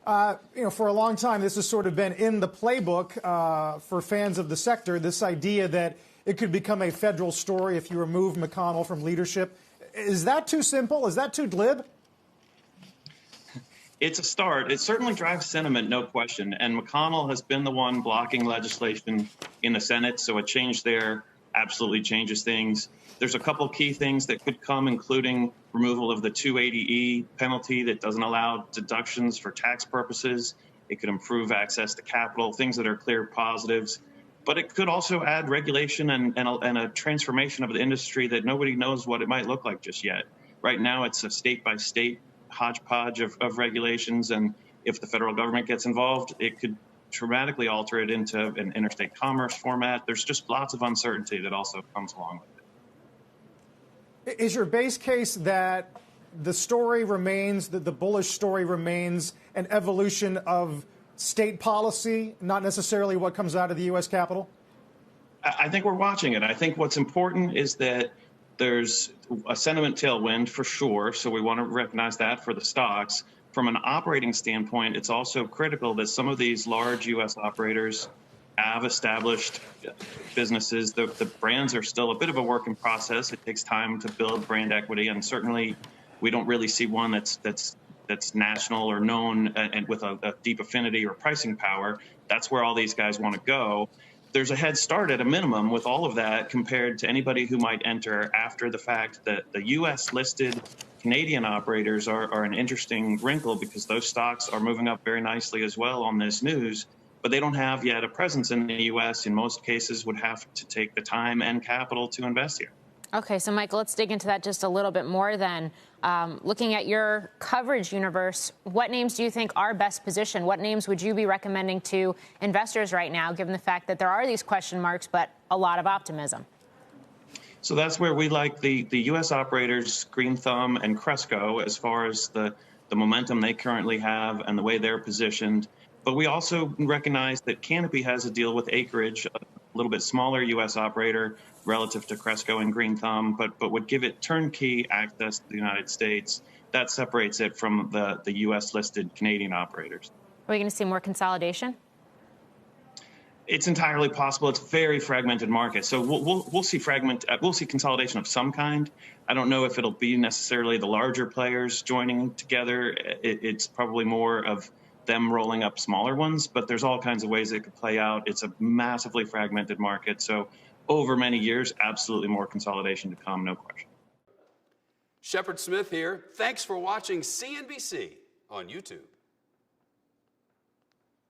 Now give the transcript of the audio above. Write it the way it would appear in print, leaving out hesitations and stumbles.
For a long time, this has sort of been in the playbook for fans of the sector, this idea that it could become a federal story if you remove McConnell from leadership. Is that too simple? Is that too glib? It's a start. It certainly drives sentiment, no question. And McConnell has been the one blocking legislation in the Senate, so a change there absolutely changes things. There's a couple key things that could come, including removal of the 280E penalty that doesn't allow deductions for tax purposes. It could improve access to capital, things that are clear positives. But it could also add regulation and a transformation of the industry that nobody knows what it might look like just yet. Right now, it's a state-by-state hodgepodge of regulations, and if the federal government gets involved, it could dramatically alter it into an interstate commerce format. There's just lots of uncertainty that also comes along with it. Is your base case that the story remains, that the bullish story remains an evolution of state policy, not necessarily what comes out of the U.S. Capitol? I think we're watching it. I think what's important is that there's a sentiment tailwind for sure, so we want to recognize that for the stocks. From an operating standpoint, it's also critical that some of these large U.S. operators have established businesses. The brands are still a bit of a work in process. It takes time to build brand equity, and certainly we don't really see one that's national or known and with a deep affinity or pricing power. That's where all these guys want to go. There's a head start at a minimum with all of that compared to anybody who might enter after the fact. That the U.S. listed Canadian operators are an interesting wrinkle because those stocks are moving up very nicely as well on this news, but they don't have yet a presence in the U.S. In most cases would have to take the time and capital to invest here. Okay, so Michael, let's dig into that just a little bit more then. Looking at your coverage universe, what names do you think are best positioned? What names would you be recommending to investors right now, given the fact that there are these question marks, but a lot of optimism? So that's where we like the U.S. operators, Green Thumb and Cresco, as far as the momentum they currently have and the way they're positioned. But we also recognize that Canopy has a deal with Acreage, a little bit smaller U.S. operator relative to Cresco and Green Thumb, but would give it turnkey access to the United States. That separates it from the U.S.-listed Canadian operators. Are we going to see more consolidation? It's entirely possible. It's a very fragmented market, so we'll see consolidation of some kind. I don't know if it'll be necessarily the larger players joining together. It's probably more of them rolling up smaller ones, but there's all kinds of ways it could play out. It's a massively fragmented market, so over many years, absolutely more consolidation to come, no question. Shepard Smith here. Thanks for watching CNBC on YouTube.